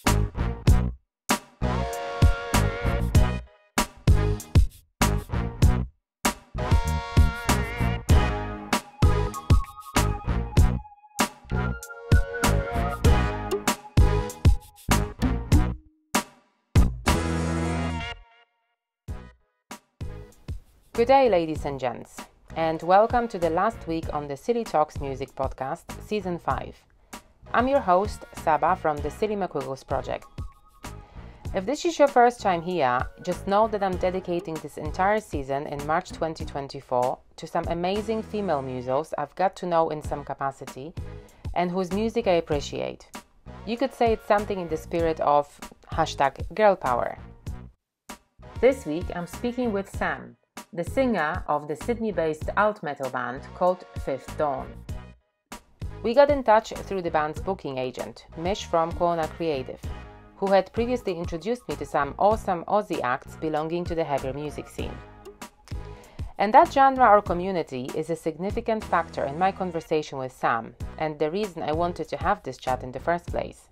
Good day, ladies and gents, and welcome to the last week on the Silly Talks Music Podcast, Season 5. I'm your host, Saba, from the Silly McWiggles project. If this is your first time here, just know that I'm dedicating this entire season in March 2024 to some amazing female musos I've got to know in some capacity and whose music I appreciate. You could say it's something in the spirit of #girl power. This week I'm speaking with Sam, the singer of the Sydney-based alt metal band called Fifth Dawn. We got in touch through the band's booking agent, Mish from Quona Creative, who had previously introduced me to some awesome Aussie acts belonging to the heavier music scene. And that genre or community is a significant factor in my conversation with Sam, and the reason I wanted to have this chat in the first place.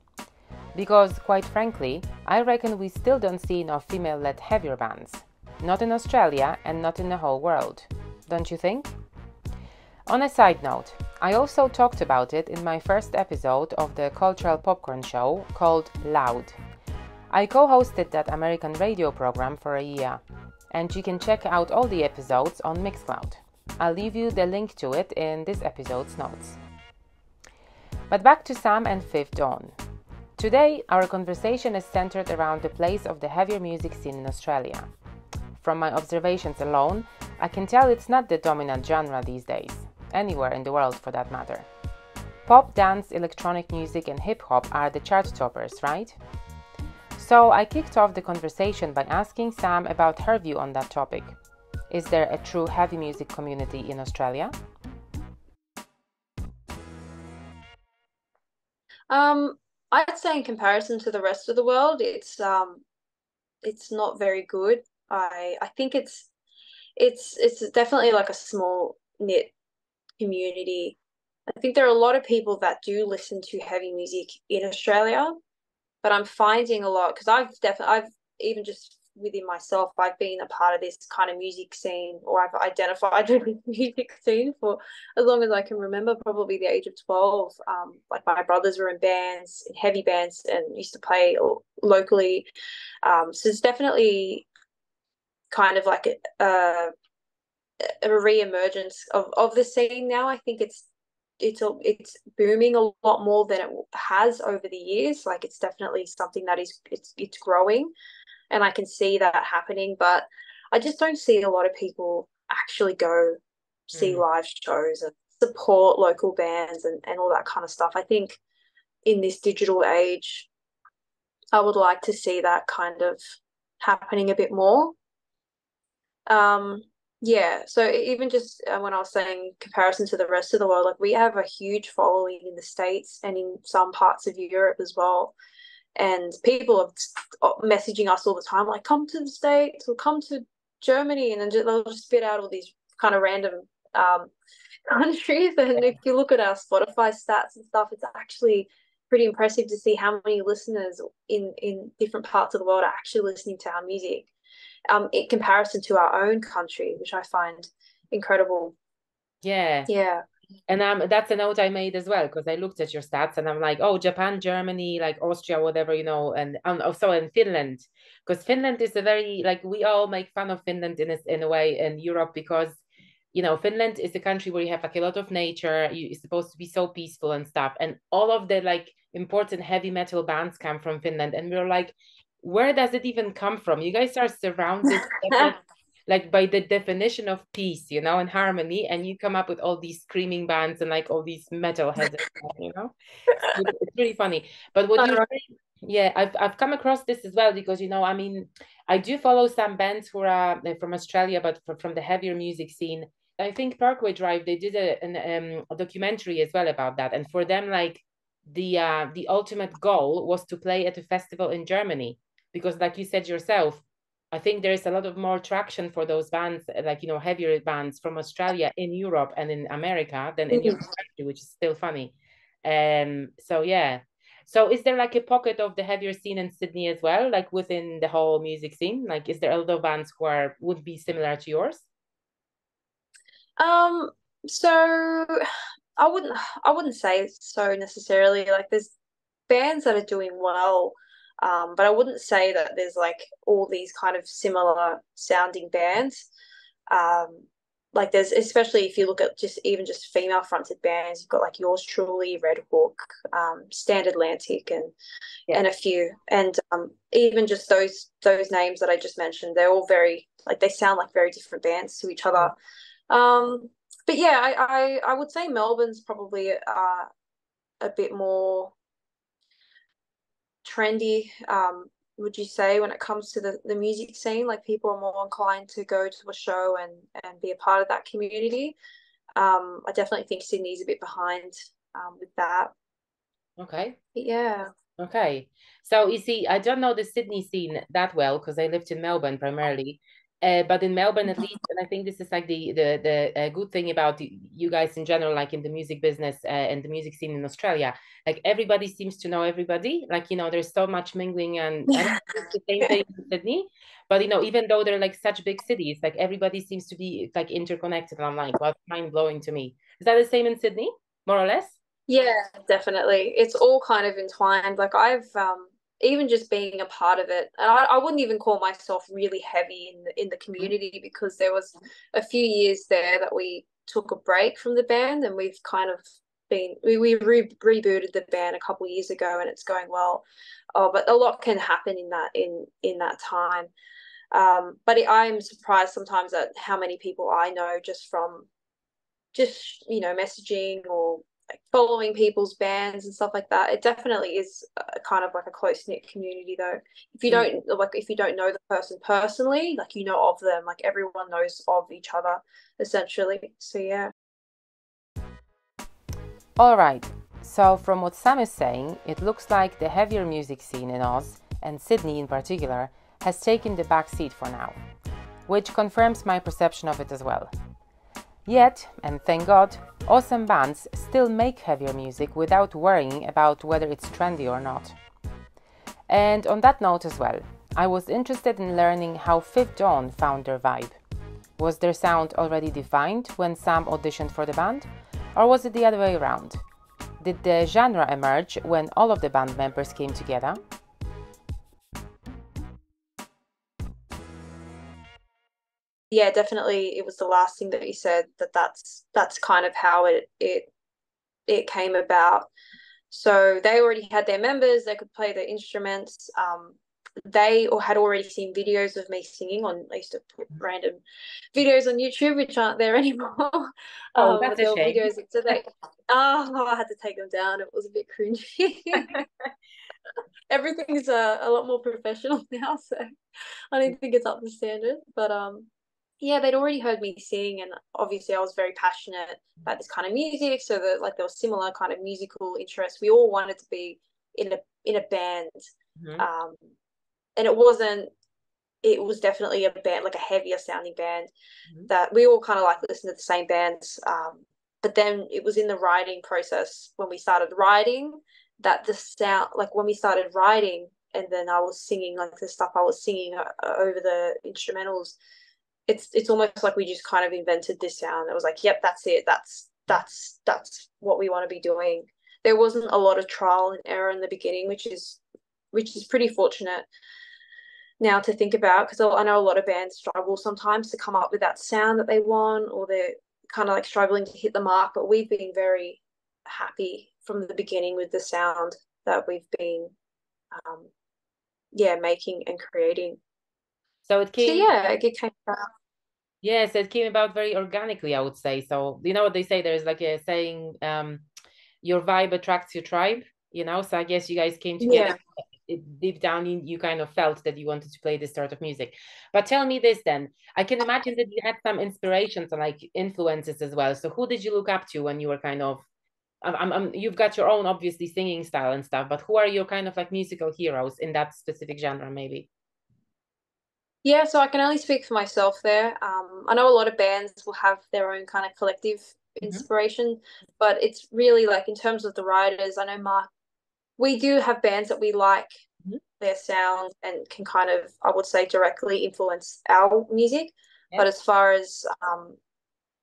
Because, quite frankly, I reckon we still don't see enough female-led heavier bands. Not in Australia and not in the whole world. Don't you think? On a side note, I also talked about it in my first episode of the Cultural Popcorn Show called Loud. I co-hosted that American radio program for a year, and you can check out all the episodes on Mixcloud. I'll leave you the link to it in this episode's notes. But back to Sam and Fifth Dawn. Today, our conversation is centered around the place of the heavier music scene in Australia. From my observations alone, I can tell it's not the dominant genre these days, anywhere in the world for that matter. Pop, dance, electronic music and hip-hop are the chart toppers, right? So I kicked off the conversation by asking Sam about her view on that topic. Is there a true heavy music community in Australia? I'd say in comparison to the rest of the world, it's not very good. I think it's definitely like a small knit community. I think there are a lot of people that do listen to heavy music in Australia, but I'm finding a lot because I've even just within myself, I've been a part of this kind of music scene, or I've identified with the music scene for as long as I can remember, probably the age of 12. Like my brothers were in bands, in heavy bands, and used to play locally. So it's definitely kind of like a re-emergence of the scene now. I think it's booming a lot more than it has over the years. Like it's definitely something that it's growing, and I can see that happening. But I just don't see a lot of people actually go see live shows and support local bands and all that kind of stuff. I think in this digital age, I would like to see that kind of happening a bit more. Yeah, so even just when I was saying comparison to the rest of the world, like we have a huge following in the States and in some parts of Europe as well. And people are messaging us all the time, like, come to the States or come to Germany, and then they'll just spit out all these kind of random countries. And if you look at our Spotify stats and stuff, it's actually pretty impressive to see how many listeners in different parts of the world are actually listening to our music. In comparison to our own country, which I find incredible. Yeah. And that's a note I made as well, because I looked at your stats and I'm like, oh, Japan, Germany, like Austria, whatever, and also in Finland, because Finland is a very, like, we all make fun of Finland in a way in Europe, because Finland is a country where you have like a lot of nature. It's supposed to be so peaceful and stuff, and all of the like important heavy metal bands come from Finland, and we're like, where does it even come from? You guys are surrounded like by the definition of peace, and harmony, and you come up with all these screaming bands and like all these metal heads, it's really funny. But what you yeah, I've come across this as well, because I mean, I do follow some bands who are from Australia, but from the heavier music scene. I think Parkway Drive, they did a documentary as well about that, and for them, like the ultimate goal was to play at a festival in Germany, because like you said yourself, I think there is a lot of more traction for those bands, like heavier bands from Australia in Europe and in America than in your country, which is still funny. So yeah, So is there like a pocket of the heavier scene in Sydney as well, like within the whole music scene? Like, is there a lot of bands who are would be similar to yours? Um, so I wouldn't I wouldn't say so necessarily. Like there's bands that are doing well, but I wouldn't say that there's like all these kind of similar sounding bands. Um, like there's especially if you look at just even just female fronted bands, you've got like Yours Truly, Red Hook, Stand Atlantic, Yeah. and a few, and even just those names that I just mentioned, they're all very like they sound like very different bands to each other. Um, but yeah, I would say Melbourne's probably a bit more trendy. Would you say when it comes to the music scene, like people are more inclined to go to a show and be a part of that community? I definitely think Sydney's a bit behind with that. Okay. But yeah. Okay. So you see, I don't know the Sydney scene that well because I lived in Melbourne primarily. But in Melbourne, at least, and I think this is like the good thing about you guys in general, like in the music business and the music scene in Australia, like everybody seems to know everybody. Like, there's so much mingling, and I don't think it's the same thing in Sydney. But even though they're like such big cities, like everybody seems to be like interconnected. And I'm like, well, mind blowing to me. Is that the same in Sydney, more or less? Yeah, definitely. It's all kind of entwined. Like I've even just being a part of it, and I wouldn't even call myself really heavy in the community because there was a few years there that we took a break from the band and we've kind of been we rebooted the band a couple years ago and it's going well. Oh, but a lot can happen in that time. But I'm surprised sometimes at how many people I know just from just messaging or like following people's bands and stuff like that. It definitely is kind of like a close knit community though. If you don't know the person personally, like you know of them, like everyone knows of each other essentially. So yeah. All right, so from what Sam is saying, it looks like the heavier music scene in Oz, and Sydney in particular, has taken the back seat for now, which confirms my perception of it as well. Yet, and thank God, awesome bands still make heavier music without worrying about whether it's trendy or not. And on that note as well, I was interested in learning how Fifth Dawn found their vibe. Was their sound already defined when Sam auditioned for the band? Or was it the other way around? Did the genre emerge when all of the band members came together? Yeah, definitely it was the last thing that you said that's kind of how it came about. So they already had their members, they could play their instruments. They or had already seen videos of me singing on. I used to put random videos on YouTube, which aren't there anymore. Oh, that's But a there were shame. videos, so I had to take them down. It was a bit cringy. Everything's a lot more professional now, so I don't think it's up to standard. But yeah, they'd already heard me sing, and obviously I was very passionate about this kind of music. So that like there was similar kind of musical interests. We all wanted to be in a band, Mhm. um, and it was definitely a band, like a heavier sounding band Mhm. that we all kind of like listened to the same bands. But then it was in the writing process when we started writing that the sound, like when we started writing, and then I was singing like the stuff I was singing over the instrumentals. It's almost like we just kind of invented this sound. It was like, yep, that's it. That's what we want to be doing. There wasn't a lot of trial and error in the beginning, which is pretty fortunate now to think about because I know a lot of bands struggle sometimes to come up with that sound that they want, or they're kind of like struggling to hit the mark. But we've been very happy from the beginning with the sound that we've been, um, yeah, making and creating. So it So came, yeah, it came about. yes, it came about very organically, I would say. So you know what they say, there's like a saying, your vibe attracts your tribe, So I guess you guys came together. Yeah. Deep down, you kind of felt that you wanted to play this sort of music. But tell me this then. I can imagine that you had some inspirations and like influences as well. So who did you look up to when you were kind of, you've got your own obviously singing style and stuff, but who are your kind of like musical heroes in that specific genre, maybe? Yeah, so I can only speak for myself there. I know a lot of bands will have their own kind of collective Mhm. inspiration, but it's really like in terms of the writers, I know we do have bands that we like Mhm. their sound and can kind of, I would say, directly influence our music. Yeah. But as far as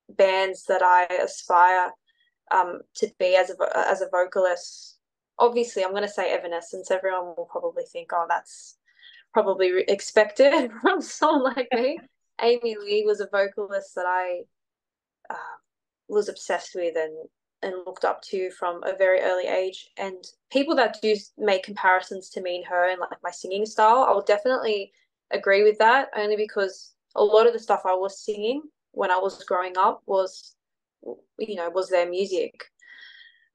bands that I aspire to be as a vocalist, obviously I'm going to say Evanescence. Everyone will probably think, oh, that's probably expected from someone like me. Amy Lee was a vocalist that I uh, was obsessed with and looked up to from a very early age. And people that do make comparisons to me and her and like my singing style, I will definitely agree with that. Only because a lot of the stuff I was singing when I was growing up was, was their music.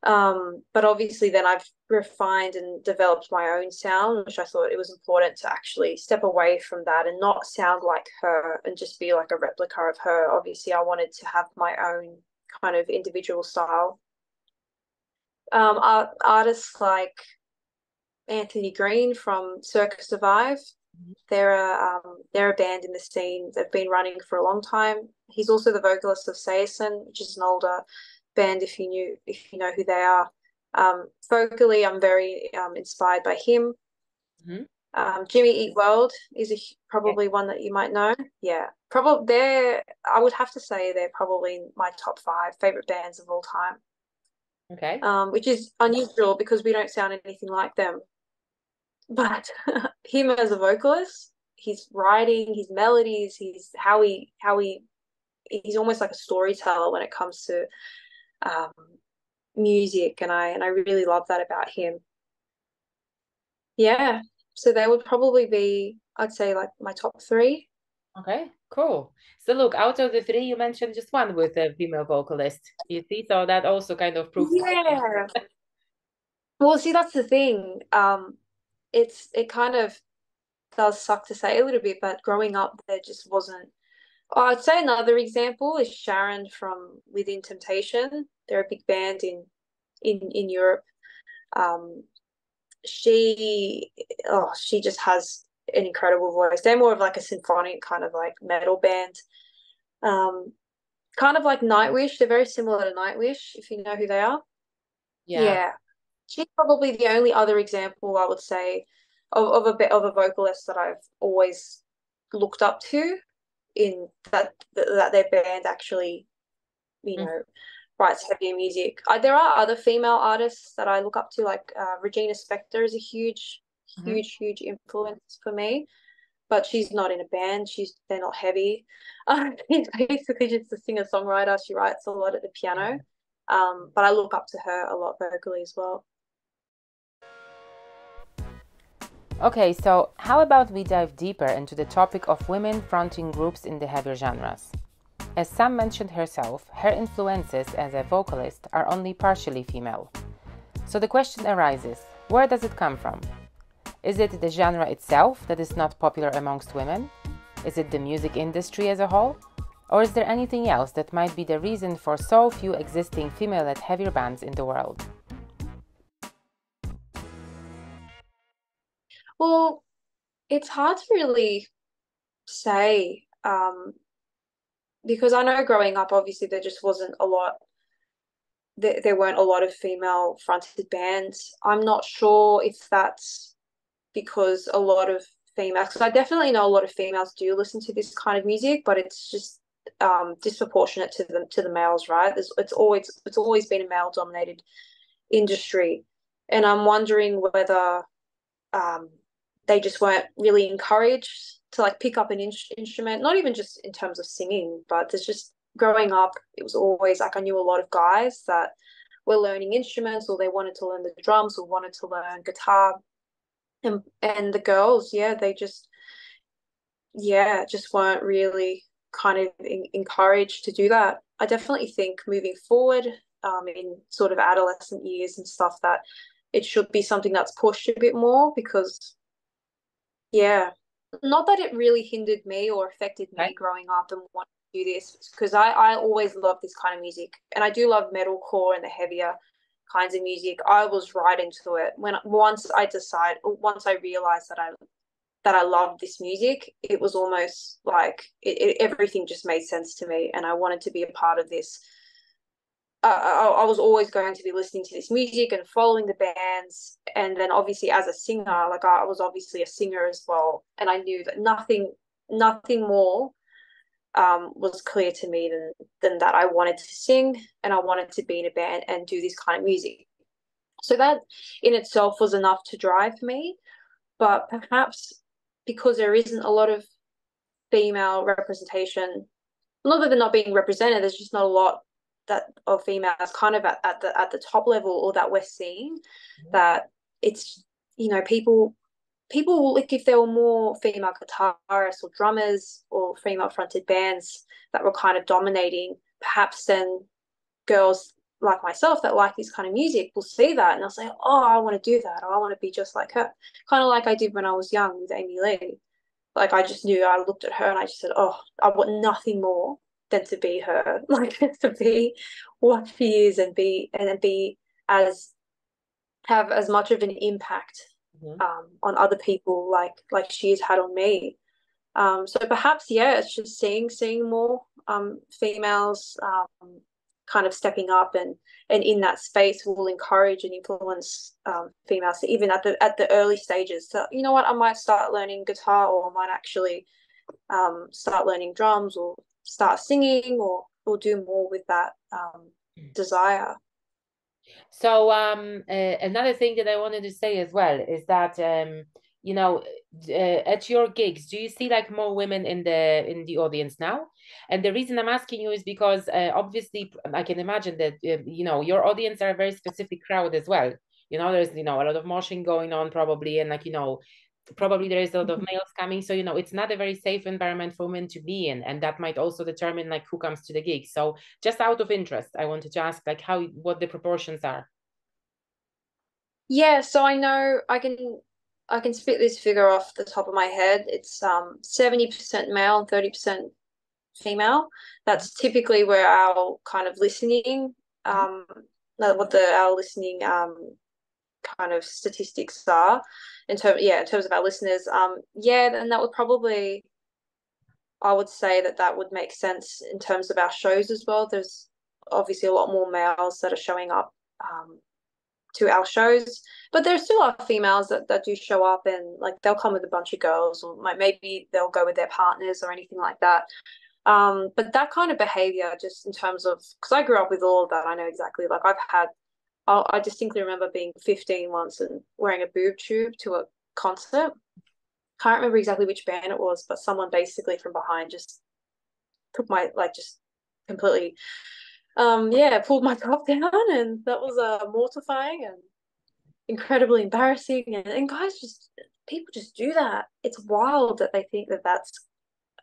But obviously, then I've refined and developed my own sound, which I thought it was important to actually step away from that and not sound like her and just be like a replica of her. Obviously, I wanted to have my own kind of individual style. Artists like Anthony Green from Circa Survive, Mhm. they're a band in the scene. They've been running for a long time. He's also the vocalist of S5E7, which is an older band if you know who they are. Vocally, I'm very inspired by him. Mhm. Jimmy Eat World is Yeah. probably one that you might know. Yeah, probably they're. I would have to say they're probably my top five favorite bands of all time. Okay. Which is unusual because we don't sound anything like them. But him as a vocalist, his writing, his melodies, he's almost like a storyteller when it comes to um, music, and I really love that about him. Yeah, so they would probably be, I'd say, like my top three. Okay, cool. So look, out of the three, you mentioned just one with a female vocalist. You see, so that also kind of proves my point. Yeah. Well, see, that's the thing. It kind of does suck to say a little bit, but growing up, there just wasn't. Oh, I'd say another example is Sharon from Within Temptation. They're a big band in Europe. Um, she she just has an incredible voice. They're more of like a symphonic kind of like metal band. Um, Kind of like Nightwish. They're very similar to Nightwish, if you know who they are. Yeah. Yeah, she's probably the only other example I would say of a vocalist that I've always looked up to in that their band actually, you Mm. know, writes heavier music. There are other female artists that I look up to, like Regina Spektor is a Mhm. huge influence for me. But she's not in a band. They're not heavy. She's basically just a singer songwriter. She writes a lot at the piano. But I look up to her a lot vocally as well. Okay, so how about we dive deeper into the topic of women fronting groups in the heavier genres? As Sam mentioned herself, her influences as a vocalist are only partially female. So the question arises, where does it come from? Is it the genre itself that is not popular amongst women? Is it the music industry as a whole? Or is there anything else that might be the reason for so few existing female-led heavier bands in the world? Well, it's hard to really say because I know growing up, obviously, there just wasn't a lot, there weren't a lot of female fronted bands. I'm not sure if that's because a lot of females, because I definitely know a lot of females do listen to this kind of music, but it's just disproportionate to the males, right? It's always been a male dominated industry, and I'm wondering whether um, they just weren't really encouraged to like pick up an instrument, not even just in terms of singing, but there's just growing up, it was always like I knew a lot of guys that were learning instruments or they wanted to learn the drums or wanted to learn guitar. And the girls, yeah, they just weren't really kind of encouraged to do that. I definitely think moving forward, in sort of adolescent years and stuff, that it should be something that's pushed a bit more because, yeah, not that it really hindered me or affected Okay. me growing up and wanting to do this because I always loved this kind of music and I do love metalcore and the heavier kinds of music. I was right into it when once I realized that I loved this music, it was almost like everything just made sense to me, and I wanted to be a part of this I was always going to be listening to this music and following the bands. And then obviously as a singer, like I was obviously a singer as well. And I knew that nothing more was clear to me than that I wanted to sing and I wanted to be in a band and do this kind of music. So that in itself was enough to drive me. But perhaps because there isn't a lot of female representation, not that they're not being represented, there's just not a lot that of females kind of at the top level or that we're seeing, that it's, people like if there were more female guitarists or drummers or female fronted bands that were kind of dominating, perhaps then girls like myself that like this kind of music will see that and they'll say, oh, I want to do that, or I want to be just like her, kind of like I did when I was young with Amy Lee. Like I just knew, I looked at her and I just said, oh, I want nothing more than to be her, like to be what she is and be as have as much of an impact on other people like she has had on me. So perhaps, yeah, it's just seeing more females kind of stepping up and in that space will encourage and influence females to, even at the early stages. So you know what, I might start learning guitar, or I might actually start learning drums, or start singing, or do more with that desire. So another thing that I wanted to say as well is that you know at your gigs, do you see like more women in the audience now? And the reason I'm asking you is because obviously I can imagine that your audience are a very specific crowd as well. There's a lot of moshing going on probably, and probably there is a lot of males coming, so it's not a very safe environment for women to be in, and that might also determine like who comes to the gig. So just out of interest, I wanted to ask like what the proportions are. Yeah, so I know I can spit this figure off the top of my head. It's 70% male and 30% female. That's typically where our kind of listening, what the our listening kind of statistics are in terms of our listeners. Yeah, and that would probably, I would say that would make sense in terms of our shows as well. There's obviously a lot more males that are showing up to our shows, but there still are females that do show up, and like they'll come with a bunch of girls, or like maybe they'll go with their partners or anything like that. But that kind of behavior, just in terms of, because I grew up with all of that, I know exactly. Like I distinctly remember being 15 once and wearing a boob tube to a concert. Can't remember exactly which band it was, but someone basically from behind just took my, like, just completely yeah, pulled my top down, and that was mortifying and incredibly embarrassing. And guys, just people just do that. It's wild that they think that that's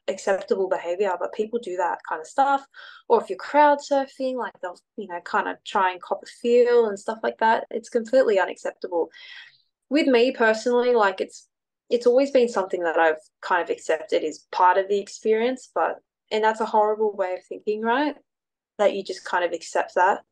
acceptable behavior, but people do that kind of stuff. Or if you're crowd surfing, like they'll kind of try and cop a feel and stuff like that. It's completely unacceptable. With me personally, like it's always been something that I've kind of accepted as part of the experience, and that's a horrible way of thinking, right? That you just kind of accept that.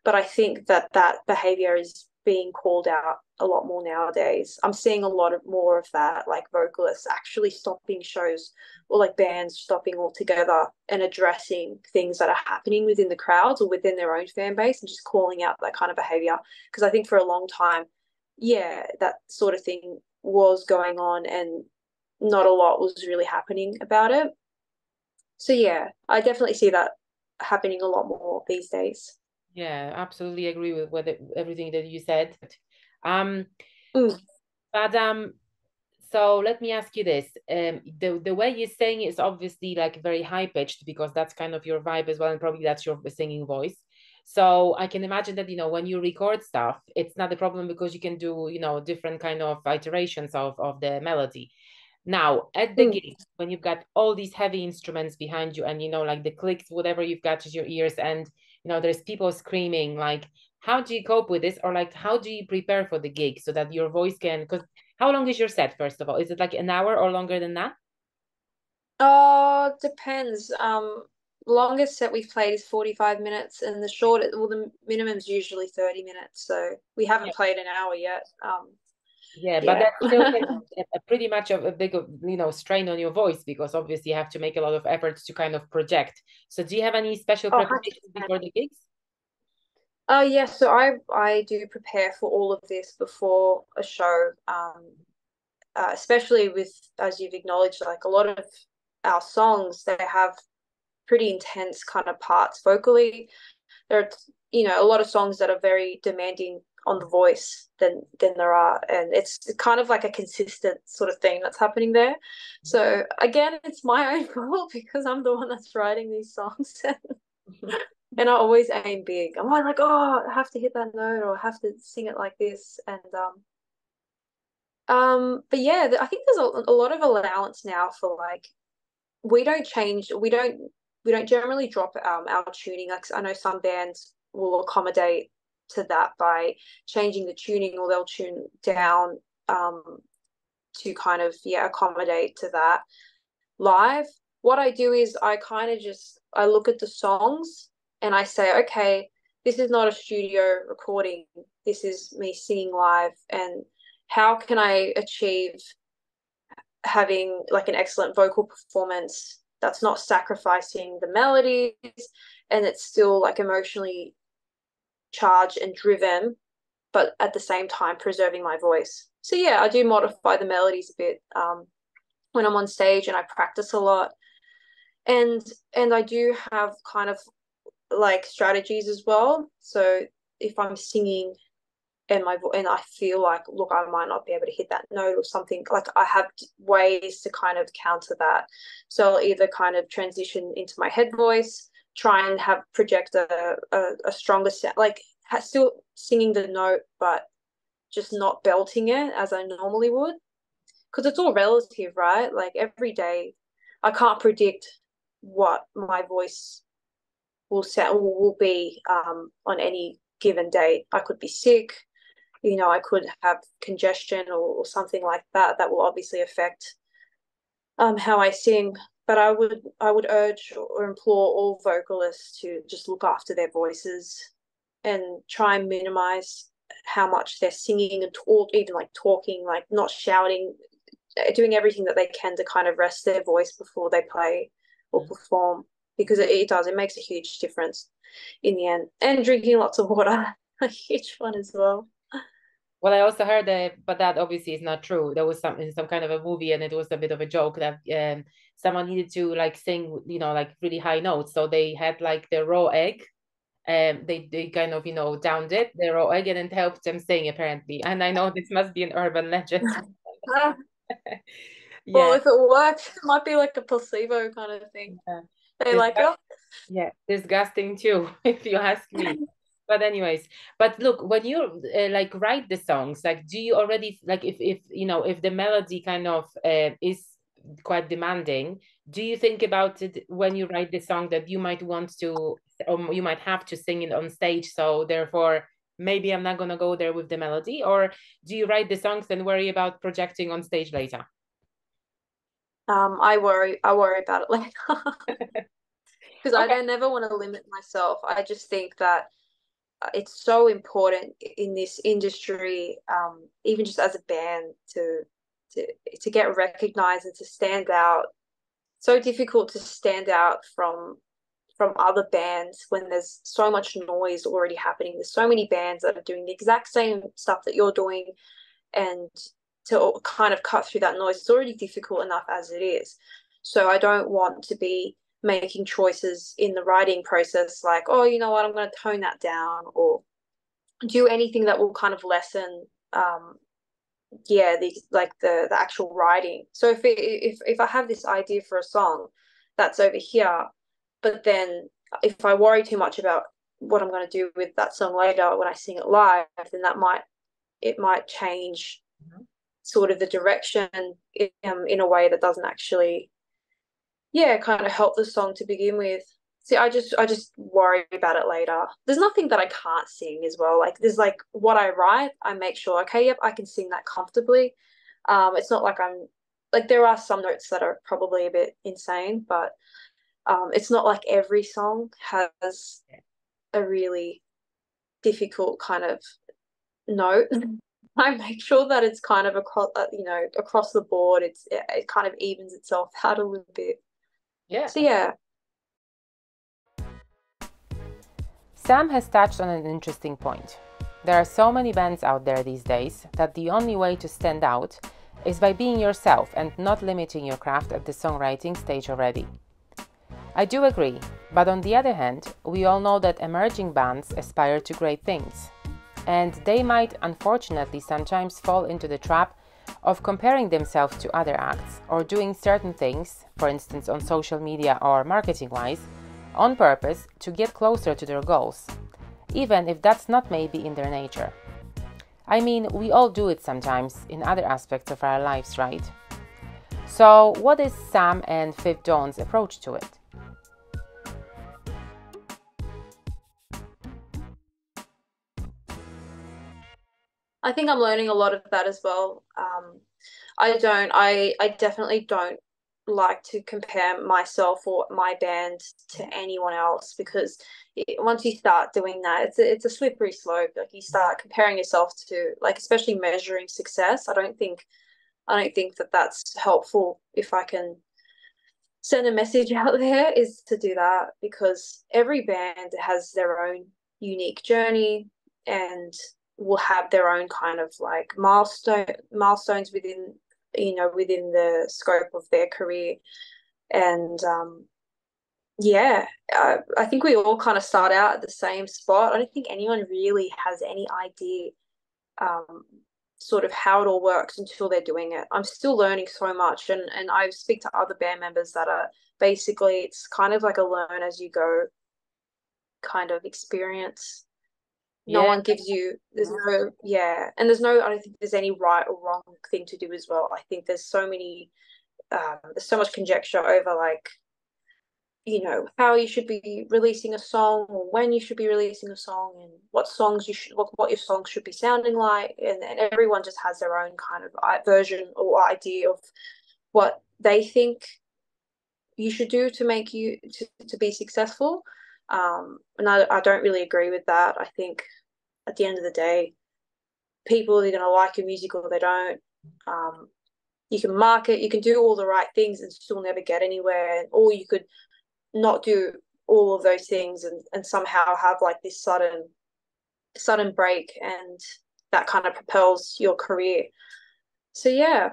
But I think that behavior is being called out a lot more nowadays. I'm seeing a lot of more of that, like vocalists actually stopping shows, or like bands stopping altogether and addressing things that are happening within the crowds or within their own fan base, and just calling out that kind of behavior. Because I think for a long time, yeah, that sort of thing was going on and not a lot was really happening about it. So yeah, I definitely see that happening a lot more these days. Yeah, absolutely agree with everything that you said. Um, Mm. but so let me ask you this. The way you're saying is obviously like very high pitched, because that's kind of your vibe as well, and probably that's your singing voice. So I can imagine that, when you record stuff, it's not a problem because you can do, different kind of iterations of the melody. Now, at the Mm. gig, when you've got all these heavy instruments behind you, and like the clicks, whatever you've got to your ears, and there's people screaming, like, how do you cope with this? Or like, how do you prepare for the gig so that your voice can, because how long is your set, first of all? Is it like an hour or longer than that? Oh, depends. Longest set we've played is 45 minutes, and the minimum's usually 30 minutes. So we haven't played an hour yet. Yeah, but Yeah. that still can pretty much of a big, strain on your voice, because obviously you have to make a lot of efforts to kind of project. So do you have any special Oh, preparations 100%. before the gigs? Yeah, so I do prepare for all of this before a show, especially with, as you've acknowledged, like a lot of our songs, they have pretty intense kind of parts vocally. There are, a lot of songs that are very demanding on the voice than there are, and it's kind of like a consistent sort of thing that's happening there. So again, it's my own fault because I'm the one that's writing these songs. And I always aim big. I'm like, oh, I have to hit that note or I have to sing it like this. And but yeah, I think there's a lot of allowance now for like we don't change, we don't generally drop our tuning. Like I know some bands will accommodate to that by changing the tuning, or they'll tune down to kind of accommodate to that live. What I do is I kind of just I look at the songs and I say, okay, this is not a studio recording. This is me singing live, and how can I achieve having like an excellent vocal performance that's not sacrificing the melodies and it's still like emotionally charged and driven, but at the same time preserving my voice. So yeah, I do modify the melodies a bit when I'm on stage, and I practice a lot. And I do have kind of like strategies as well. So if I'm singing and and I feel like, look, I might not be able to hit that note or something, like I have ways to kind of counter that. So I'll either kind of transition into my head voice, try and have project a stronger sound, like still singing the note, but just not belting it as I normally would. Because it's all relative, right? Like every day, I can't predict what my voice will sound will be on any given day. I could be sick, I could have congestion or something like that. That will obviously affect how I sing. But I would urge or implore all vocalists to just look after their voices and try and minimize how much they're singing and even like talking, like not shouting, doing everything that they can to kind of rest their voice before they play or perform, because it makes a huge difference in the end. And drinking lots of water, a huge one as well. Well, I also heard that, but that obviously is not true. There was some kind of a movie, and it was a bit of a joke that someone needed to like sing, like really high notes. So they had like the raw egg, they kind of downed it, the raw egg, and it helped them sing apparently. And I know this must be an urban legend. Well, Yeah. if it works, it might be like a placebo kind of thing. Yeah. They This like, oh, Yeah, disgusting too, if you ask me. But anyways, but look, when you like write the songs, like do you already like if if the melody kind of is quite demanding, do you think about it when you write the song that you might want to, or you might have to sing it on stage, so therefore maybe I'm not gonna go there with the melody, or do you write the songs and worry about projecting on stage later? I worry about it later because I Okay. don't never want to limit myself. I just think that it's so important in this industry, even just as a band, to to get recognized and to stand out. So difficult to stand out from other bands when there's so much noise already happening. There's so many bands that are doing the exact same stuff that you're doing, and to kind of cut through that noise, it's already difficult enough as it is. So I don't want to be making choices in the writing process like, oh, you know what, I'm going to tone that down, or do anything that will kind of lessen the actual writing. So if I have this idea for a song that's over here, but then if I worry too much about what I'm going to do with that song later when I sing it live, then it might change sort of the direction in a way that doesn't actually, kind of help the song to begin with. See, I just worry about it later. There's nothing that I can't sing as well. Like there's like what I write, I make sure, okay, yep, I can sing that comfortably. It's not like I'm like there are some notes that are probably a bit insane, but it's not like every song has a really difficult kind of note. I make sure that it's kind of across the board. It kind of evens itself out a little bit. Yeah. So yeah. Sam has touched on an interesting point. There are so many bands out there these days that the only way to stand out is by being yourself and not limiting your craft at the songwriting stage already. I do agree, but on the other hand, we all know that emerging bands aspire to great things, and they might unfortunately sometimes fall into the trap of comparing themselves to other acts or doing certain things, for instance on social media or marketing-wise, on purpose to get closer to their goals, even if that's not maybe in their nature. I mean, we all do it sometimes in other aspects of our lives, right? So, what is Sam and Fifth Dawn's approach to it? I think I'm learning a lot of that as well. I definitely don't like to compare myself or my band to anyone else because once you start doing that, it's a slippery slope. Like you start comparing yourself to, like, especially measuring success. I don't think that that's helpful. If I can send a message out there, is to do that, because every band has their own unique journey and will have their own kind of like milestones within, within the scope of their career. And yeah, I think we all kind of start out at the same spot. I don't think anyone really has any idea um, sort of how it all works until they're doing it. I'm still learning so much, and I speak to other band members that are basically, it's kind of like a learn as you go kind of experience. No one gives you, there's no, yeah, and I don't think there's any right or wrong thing to do as well. I think there's there's so much conjecture over, like, how you should be releasing a song, or when you should be releasing a song, and what your songs should be sounding like, and everyone just has their own kind of version or idea of what they think you should do to make you to be successful. And I don't really agree with that. I think at the end of the day, people are going to like your music or they don't. You can market, you can do all the right things and still never get anywhere, or you could not do all of those things and somehow have like this sudden break, and that kind of propels your career. So yeah.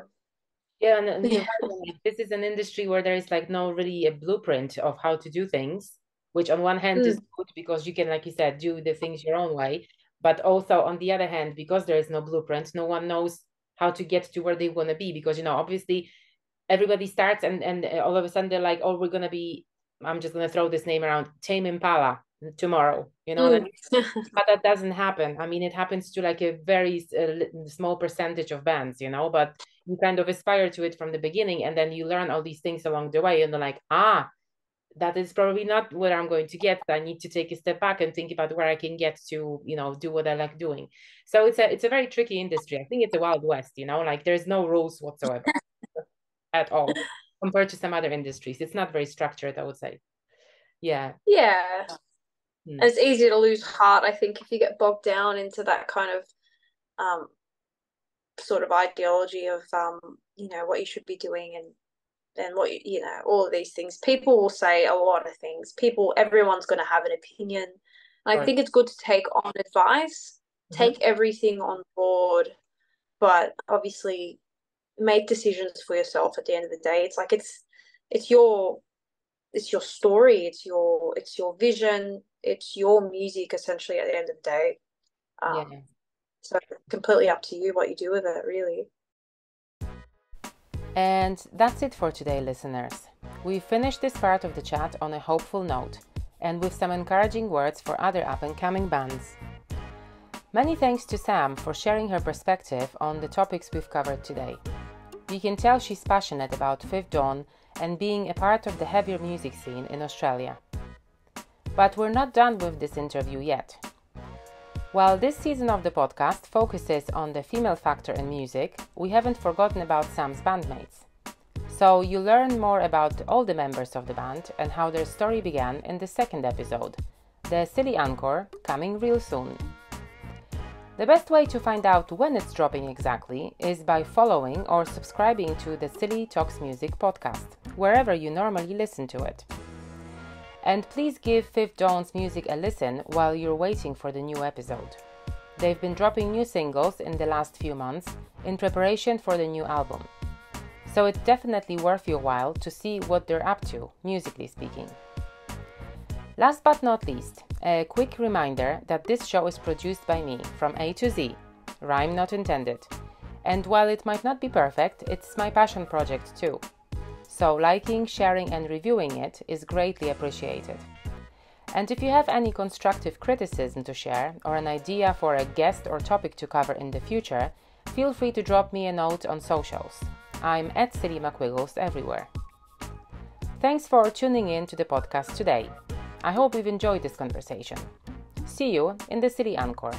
Yeah, and you're right. Like, this is an industry where there is like no really a blueprint of how to do things, which on one hand is good because you can, like you said, do the things your own way. But also on the other hand, because there is no blueprint, no one knows how to get to where they want to be. Because, obviously everybody starts and all of a sudden they're like, oh, we're going to be, I'm just going to throw this name around, Tame Impala tomorrow. What I mean? But that doesn't happen. I mean, it happens to like a very small percentage of bands, but you kind of aspire to it from the beginning, and then you learn all these things along the way, and they're like, that is probably not where I'm going to get. I need to take a step back and think about where I can get to, do what I like doing. So it's a very tricky industry. I think it's a Wild West, like there's no rules whatsoever at all compared to some other industries. It's not very structured, I would say. Yeah. Yeah. And it's easy to lose heart, I think, if you get bogged down into that kind of sort of ideology of what you should be doing, and what all of these things. People will say a lot of things. Everyone's going to have an opinion. And I think it's good to take on advice, take everything on board, but obviously make decisions for yourself at the end of the day. It's like it's your story, it's your vision, it's your music essentially at the end of the day. So completely up to you what you do with it, really. And that's it for today, listeners. We finished this part of the chat on a hopeful note and with some encouraging words for other up-and-coming bands. Many thanks to Sam for sharing her perspective on the topics we've covered today. You can tell she's passionate about Fifth Dawn and being a part of the heavier music scene in Australia. But we're not done with this interview yet. While this season of the podcast focuses on the female factor in music, we haven't forgotten about Sam's bandmates. So you learn more about all the members of the band and how their story began in the second episode, the Silly Encore, coming real soon. The best way to find out when it's dropping exactly is by following or subscribing to the Silly Talks Music podcast, wherever you normally listen to it. And please give Fifth Dawn's music a listen while you're waiting for the new episode. They've been dropping new singles in the last few months in preparation for the new album. So it's definitely worth your while to see what they're up to, musically speaking. Last but not least, a quick reminder that this show is produced by me from A to Z, rhyme not intended. And while it might not be perfect, it's my passion project too. So liking, sharing and reviewing it is greatly appreciated. And if you have any constructive criticism to share or an idea for a guest or topic to cover in the future, feel free to drop me a note on socials. I'm @SillyMcWiggles everywhere. Thanks for tuning in to the podcast today. I hope you've enjoyed this conversation. See you in the Silly Encore.